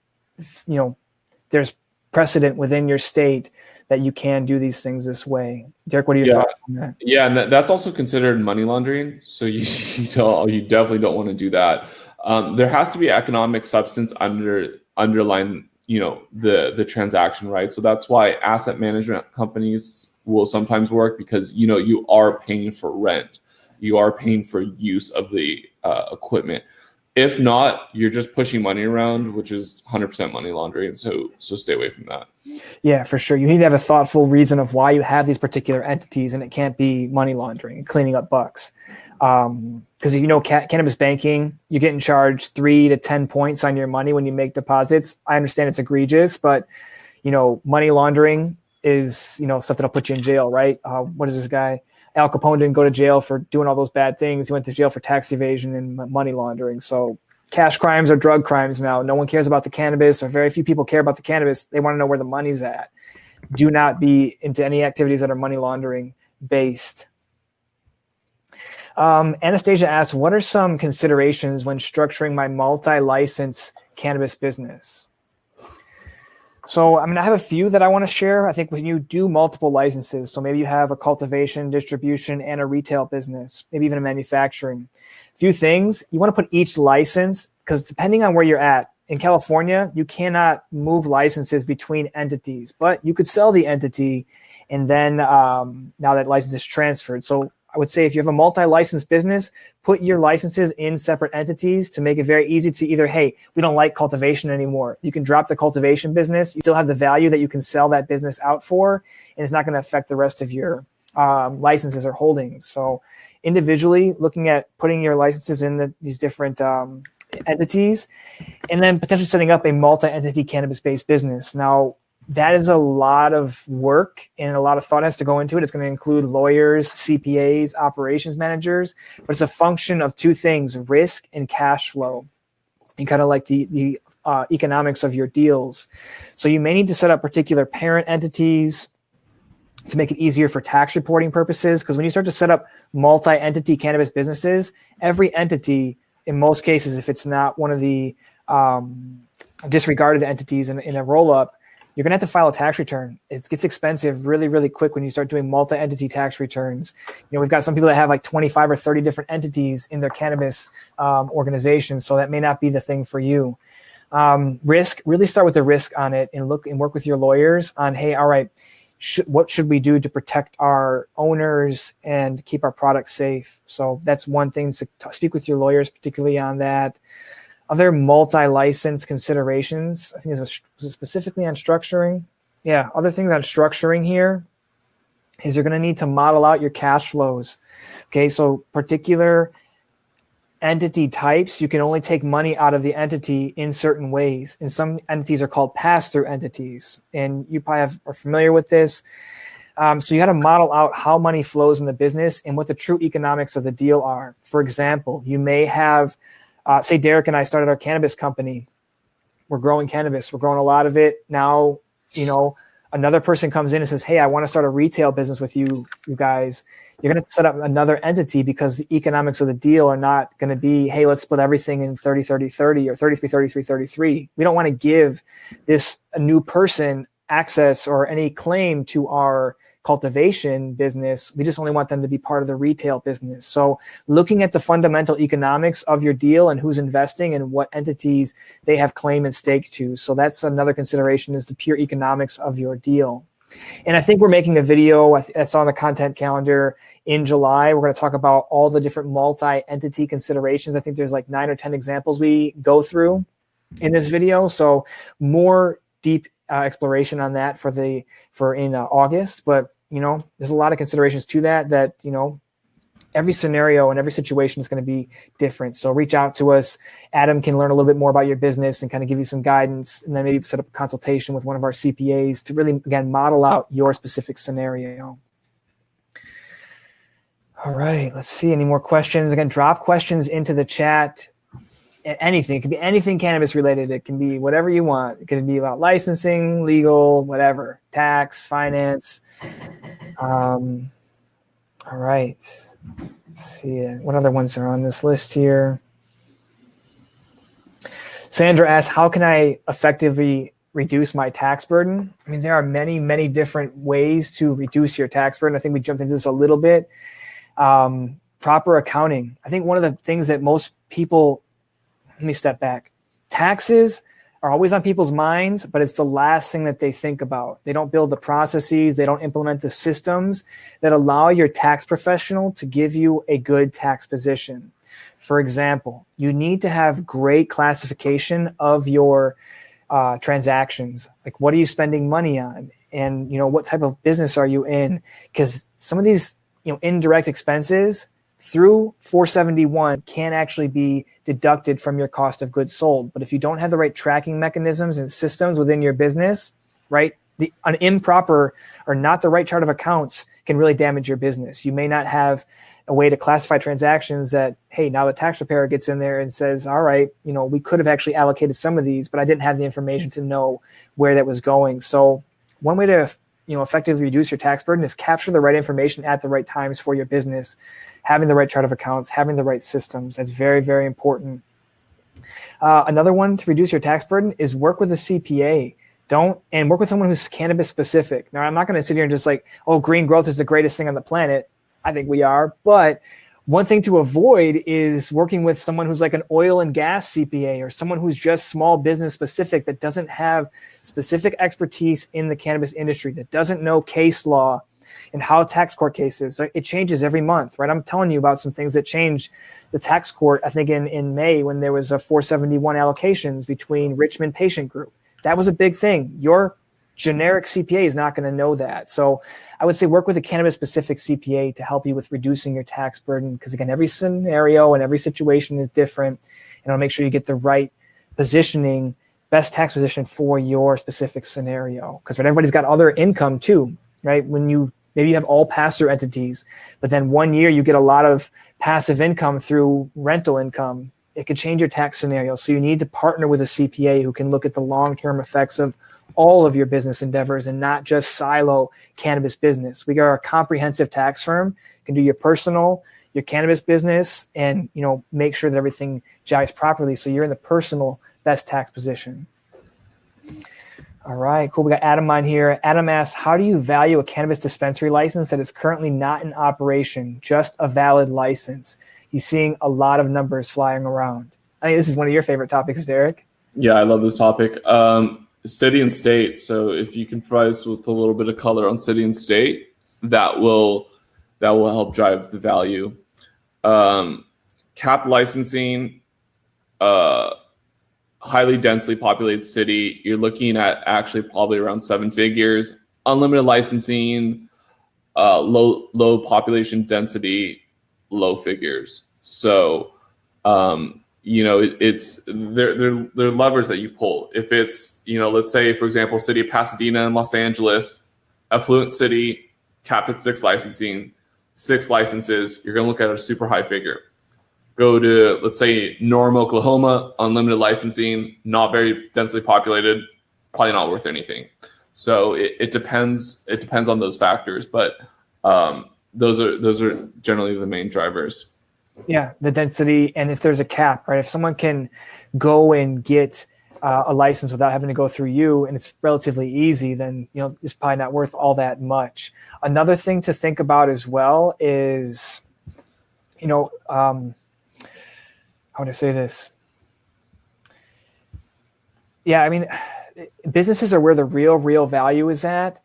there's precedent within your state that you can do these things this way. Derek, what are your thoughts on that? Yeah, and that's also considered money laundering. So you definitely don't want to do that. There has to be economic substance underlying, the transaction, right? So that's why asset management companies will sometimes work because, you are paying for rent. You are paying for use of the equipment. If not, you're just pushing money around, which is 100% money laundering. So stay away from that. Yeah, for sure. You need to have a thoughtful reason of why you have these particular entities, and it can't be money laundering and cleaning up bucks. Because cannabis banking, you're getting charged 3 to 10 points on your money when you make deposits. I understand it's egregious, but money laundering is, stuff that'll put you in jail, right? What is this guy? Al Capone didn't go to jail for doing all those bad things. He went to jail for tax evasion and money laundering. So cash crimes are drug crimes now. No one cares about the cannabis, or very few people care about the cannabis. They want to know where the money's at. Do not be into any activities that are money laundering based. Anastasia asks, what are some considerations when structuring my multi-license cannabis business? So, I have a few that I want to share. I think when you do multiple licenses, so maybe you have a cultivation, distribution, and a retail business, maybe even a manufacturing. Few things, you want to put each license, because depending on where you're at, in California, you cannot move licenses between entities, but you could sell the entity and then now that license is transferred. So I would say if you have a multi-license business, put your licenses in separate entities to make it very easy to either, hey, we don't like cultivation anymore. You can drop the cultivation business. You still have the value that you can sell that business out for, and it's not going to affect the rest of your licenses or holdings. So individually looking at putting your licenses in these different entities, and then potentially setting up a multi-entity cannabis-based business. Now, that is a lot of work and a lot of thought has to go into it. It's going to include lawyers, CPAs, operations managers, but it's a function of two things: risk and cash flow, and kind of like the economics of your deals. So you may need to set up particular parent entities to make it easier for tax reporting purposes, because when you start to set up multi-entity cannabis businesses, every entity, in most cases, if it's not one of the disregarded entities in a roll-up, you're going to have to file a tax return. It gets expensive really, really quick when you start doing multi-entity tax returns. We've got some people that have like 25 or 30 different entities in their cannabis organization, so that may not be the thing for you. Risk, really start with the risk on it and look and work with your lawyers on, hey, all right, what should we do to protect our owners and keep our products safe? So that's one thing, to speak with your lawyers, particularly on that. Other multi-license considerations, I think was it specifically on structuring? Yeah, other things on structuring here is you're going to need to model out your cash flows. Okay, so particular entity types, you can only take money out of the entity in certain ways. And some entities are called pass-through entities. And you probably are familiar with this. So you got to model out how money flows in the business and what the true economics of the deal are. For example, you may have say Derek and I started our cannabis company. We're growing cannabis. We're growing a lot of it. Now, another person comes in and says, hey, I want to start a retail business with you guys. You're going to set up another entity because the economics of the deal are not going to be, hey, let's split everything in 30-30-30 or 33-33-33. We don't want to give a new person access or any claim to our cultivation business. We just only want them to be part of the retail business. So looking at the fundamental economics of your deal and who's investing and what entities they have claim and stake to. So that's another consideration, is the pure economics of your deal. And I think we're making a video that's on the content calendar in July. We're going to talk about all the different multi-entity considerations. I think there's like 9 or 10 examples we go through in this video. So more deep exploration on that for in August. But there's a lot of considerations to that every scenario and every situation is going to be different. So reach out to us. Adam can learn a little bit more about your business and kind of give you some guidance, and then maybe set up a consultation with one of our CPAs to really, again, model out your specific scenario. All right, let's see. Any more questions? Again, drop questions into the chat. Anything. It could be anything cannabis related. It can be whatever you want. It could be about licensing, legal, whatever, tax, finance. All right. Let's see. What other ones are on this list here? Sandra asks, how can I effectively reduce my tax burden? There are many, many different ways to reduce your tax burden. I think we jumped into this a little bit. Proper accounting. I think one of the things that most people, let me step back. Taxes are always on people's minds, but it's the last thing that they think about. They don't build the processes. They don't implement the systems that allow your tax professional to give you a good tax position. For example, you need to have great classification of your transactions. Like, what are you spending money on? And, what type of business are you in? Because some of these, indirect expenses through 471 can actually be deducted from your cost of goods sold. But if you don't have the right tracking mechanisms and systems within your business, right? An improper or not the right chart of accounts can really damage your business. You may not have a way to classify transactions that, hey, now the tax preparer gets in there and says, all right, we could have actually allocated some of these, but I didn't have the information to know where that was going. So one way to effectively reduce your tax burden is capture the right information at the right times for your business, having the right chart of accounts, having the right systems. That's very, very important. Another one to reduce your tax burden is work with a CPA. And work with someone who's cannabis specific. Now, I'm not going to sit here and just like, oh, green growth is the greatest thing on the planet. I think we are. But one thing to avoid is working with someone who's like an oil and gas CPA or someone who's just small business specific that doesn't have specific expertise in the cannabis industry, that doesn't know case law and how tax court cases. It changes every month, right? I'm telling you about some things that changed the tax court, I think in May when there was a 471 allocations between Richmond Patient Group. That was a big thing. Your generic CPA is not going to know that. So I would say work with a cannabis-specific CPA to help you with reducing your tax burden. Because again, every scenario and every situation is different. And I'll make sure you get the right positioning, best tax position for your specific scenario. Because everybody's got other income too, right? Maybe you have all pass-through entities, but then 1 year you get a lot of passive income through rental income. It could change your tax scenario. So you need to partner with a CPA who can look at the long-term effects of all of your business endeavors and not just silo cannabis business. We are a comprehensive tax firm. You can do your personal, your cannabis business, and make sure that everything jives properly so you're in the personal best tax position. All right, cool. We got Adam on here. Adam asks, how do you value a cannabis dispensary license that is currently not in operation, just a valid license? He's seeing a lot of numbers flying around. I think this is one of your favorite topics, Derek. Yeah, I love this topic. City and state. So if you can provide us with a little bit of color on city and state, that will help drive the value. Cap licensing, highly densely populated city, you're looking at actually probably around 7 figures. Unlimited licensing, low population density, low figures. So it's they're levers that you pull. If it's let's say for example, city of Pasadena and Los Angeles, affluent city, cap at 6 licensing, 6 licenses, you're gonna look at a super high figure. Go to, let's say, Norman, Oklahoma, unlimited licensing, not very densely populated, probably not worth anything. So it depends. It depends on those factors, but those are generally the main drivers. Yeah, the density, and if there's a cap, right? If someone can go and get a license without having to go through you, and it's relatively easy, then it's probably not worth all that much. Another thing to think about as well is, how would I say this? Yeah, I mean, businesses are where the real value is at.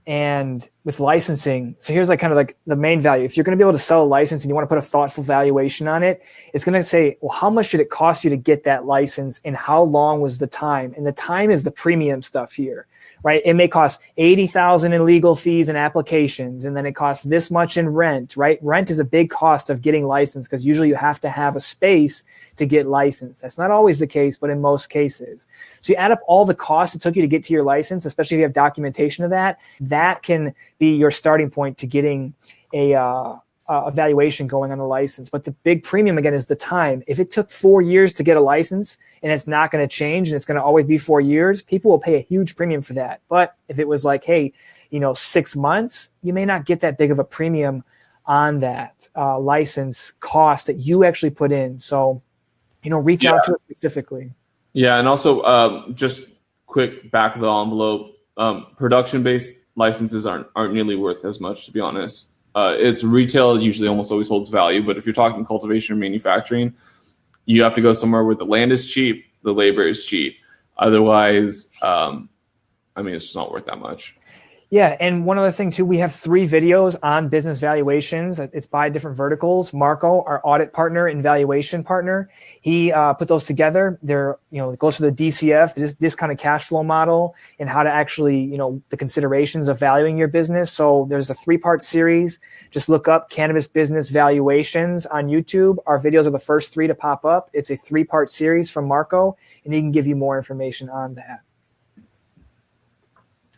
And with licensing, so here's kind of the main value. If you're going to be able to sell a license and you want to put a thoughtful valuation on it, it's going to say, well, how much did it cost you to get that license and how long was the time? And the time is the premium stuff here, right? It may cost $80,000 in legal fees and applications, and then it costs this much in rent, right? Rent is a big cost of getting licensed because usually you have to have a space to get licensed. That's not always the case, but in most cases. So you add up all the costs it took you to get to your license, especially if you have documentation of that. That can be your starting point to getting a valuation going on the license. But the big premium, again, is the time. If it took 4 years to get a license and it's not going to change and it's going to always be 4 years, people will pay a huge premium for that. But if it was 6 months, you may not get that big of a premium on that license cost that you actually put in. So, reach out to it specifically. Yeah. And also just quick back of the envelope, production-based licenses aren't nearly worth as much, to be honest. It's retail usually almost always holds value, but if you're talking cultivation or manufacturing, you have to go somewhere where the land is cheap, the labor is cheap. Otherwise, it's just not worth that much. Yeah, and one other thing too, we have 3 videos on business valuations. It's by different verticals. Marco, our audit partner and valuation partner, he put those together. They're, it goes for the DCF, this kind of cash flow model, and how to actually, the considerations of valuing your business. So there's a 3-part series. Just look up Cannabis Business Valuations on YouTube. Our videos are the first 3 to pop up. It's a 3-part series from Marco, and he can give you more information on that.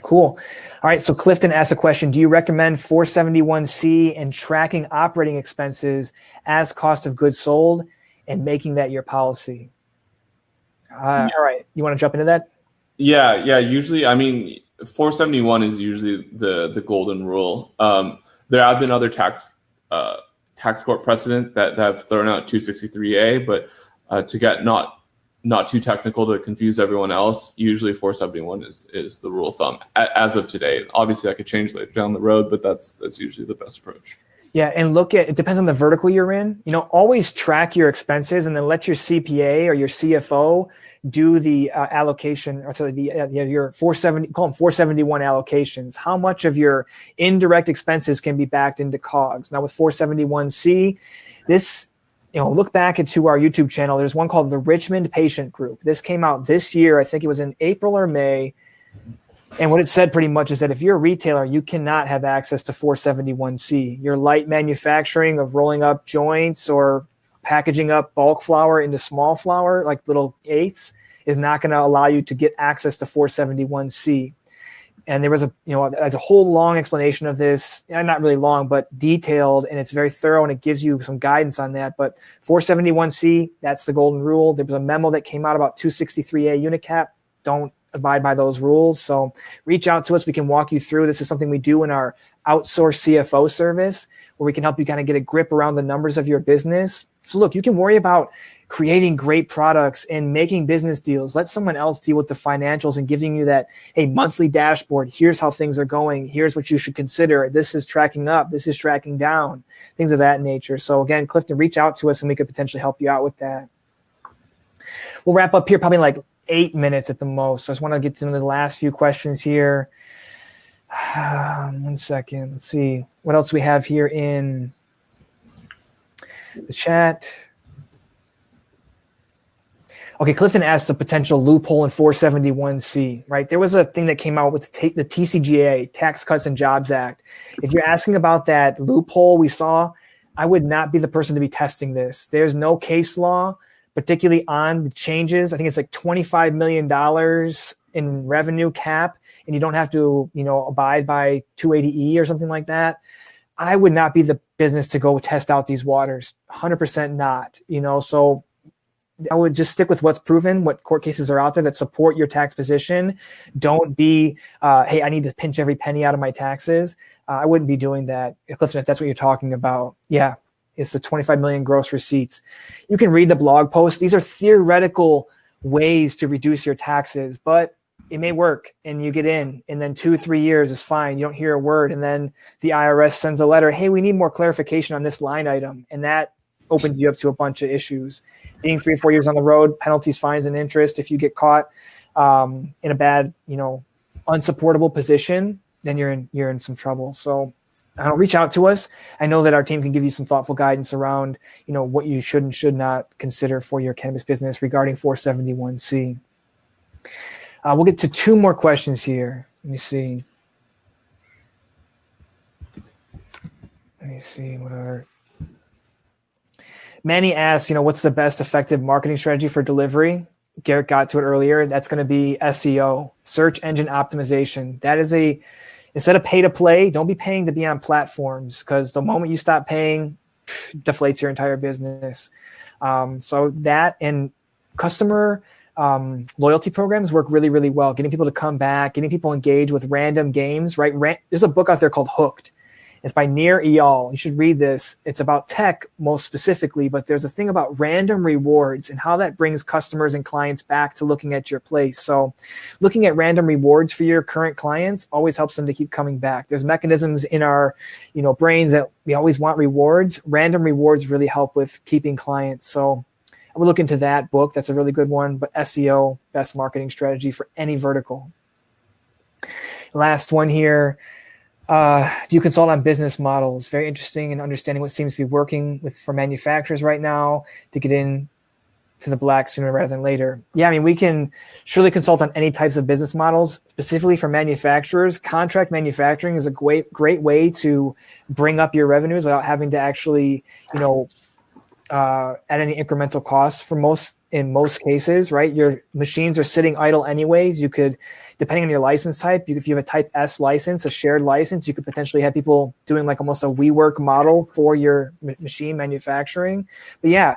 Cool. All right. So Clifton asked a question. Do you recommend 471C and tracking operating expenses as cost of goods sold and making that your policy? All right. You want to jump into that? Yeah. Usually, I mean, 471 is usually the golden rule. There have been other tax court precedent that have thrown out 263A, but to get not too technical to confuse everyone else, usually 471 is the rule of thumb as of today. Obviously, that could change later down the road, but that's usually the best approach. Yeah, and it depends on the vertical you're in. Always track your expenses and then let your CPA or your CFO do the allocation, or sorry, your 470, call them 471 allocations. How much of your indirect expenses can be backed into COGS? Now with 471C, this, look back into our YouTube channel. There's one called the Richmond Patient Group. This came out this year. I think it was in April or May. And what it said pretty much is that if you're a retailer, you cannot have access to 471C. Your light manufacturing of rolling up joints or packaging up bulk flower into small flower, like little eighths, is not going to allow you to get access to 471C. And there was there's a whole long explanation of this, not really long, but detailed, and it's very thorough, and it gives you some guidance on that. But 471C, that's the golden rule. There was a memo that came out about 263A unit cap. Don't abide by those rules. So reach out to us. We can walk you through. This is something we do in our outsourced CFO service, where we can help you kind of get a grip around the numbers of your business. So look, you can worry about creating great products and making business deals. Let someone else deal with the financials and giving you that, hey, monthly dashboard. Here's how things are going. Here's what you should consider. This is tracking up. This is tracking down, things of that nature. So again, Clifton, reach out to us and we could potentially help you out with that. We'll wrap up here probably like 8 minutes at the most. So I just want to get to the last few questions here. 1 second. Let's see what else we have here in the chat. Okay, Clifton asked the potential loophole in 471C, right? There was a thing that came out with the TCJA, Tax Cuts and Jobs Act. If you're asking about that loophole we saw, I would not be the person to be testing this. There's no case law, particularly on the changes. I think it's like $25 million in revenue cap, and you don't have to, abide by 280E or something like that. I would not be the business to go test out these waters. 100% not, so I would just stick with what's proven, what court cases are out there that support your tax position. Don't be, hey, I need to pinch every penny out of my taxes. I wouldn't be doing that. Clifton, if that's what you're talking about, yeah, it's the 25 million gross receipts. You can read the blog post. These are theoretical ways to reduce your taxes, but it may work and you get in, and then 2-3 years is fine. You don't hear a word. And then the IRS sends a letter, hey, we need more clarification on this line item. And that opens you up to a bunch of issues. Being 3 or 4 years on the road, penalties, fines, and interest. If you get caught in a bad, unsupportable position, then you're in some trouble. So reach out to us. I know that our team can give you some thoughtful guidance around, what you should and should not consider for your cannabis business regarding 471C. We'll get to 2 more questions here. Let me see. What are... Manny asks, what's the best effective marketing strategy for delivery? Garrett got to it earlier. That's going to be SEO, search engine optimization. That is instead of pay to play, don't be paying to be on platforms, because the moment you stop paying, deflates your entire business. So that and customer loyalty programs work really, really well. Getting people to come back, getting people engaged with random games, right? There's a book out there called Hooked. It's by Nir Eyal. You should read this. It's about tech most specifically, but there's a thing about random rewards and how that brings customers and clients back to looking at your place. So looking at random rewards for your current clients always helps them to keep coming back. There's mechanisms in our, brains that we always want rewards. Random rewards really help with keeping clients. So I would look into that book. That's a really good one. But SEO, best marketing strategy for any vertical. Last one here. Do you consult on business models? Very interesting in understanding what seems to be working for manufacturers right now to get in to the black sooner rather than later. Yeah, we can surely consult on any types of business models. Specifically for manufacturers, contract manufacturing is a great way to bring up your revenues without having to actually, at any incremental cost in most cases, right? Your machines are sitting idle anyways. You could, depending on your license type, if you have a type S license, a shared license, you could potentially have people doing like almost a WeWork model for your machine manufacturing. But yeah,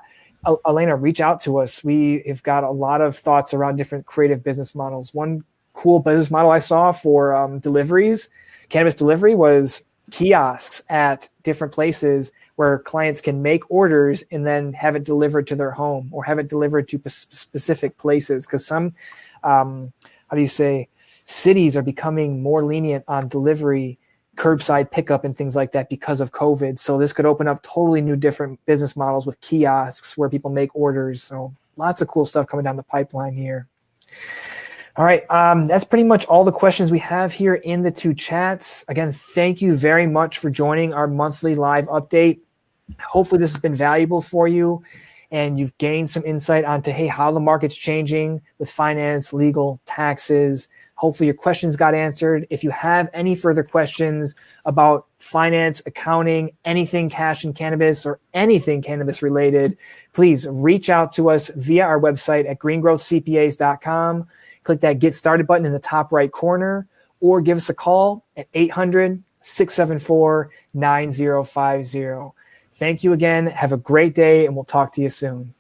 Elena, reach out to us. We have got a lot of thoughts around different creative business models. One cool business model I saw for deliveries, cannabis delivery, was kiosks at different places where clients can make orders and then have it delivered to their home or have it delivered to specific places. Because some, cities are becoming more lenient on delivery, curbside pickup and things like that because of COVID. So this could open up totally new different business models with kiosks where people make orders. So lots of cool stuff coming down the pipeline here. All right, that's pretty much all the questions we have here in the two chats. Again, thank you very much for joining our monthly live update. Hopefully this has been valuable for you and you've gained some insight onto, hey, how the market's changing with finance, legal, taxes. Hopefully your questions got answered. If you have any further questions about finance, accounting, anything cash and cannabis, or anything cannabis related, please reach out to us via our website at greengrowthcpas.com. Click that Get Started button in the top right corner, or give us a call at 800-674-9050. Thank you again. Have a great day, and we'll talk to you soon.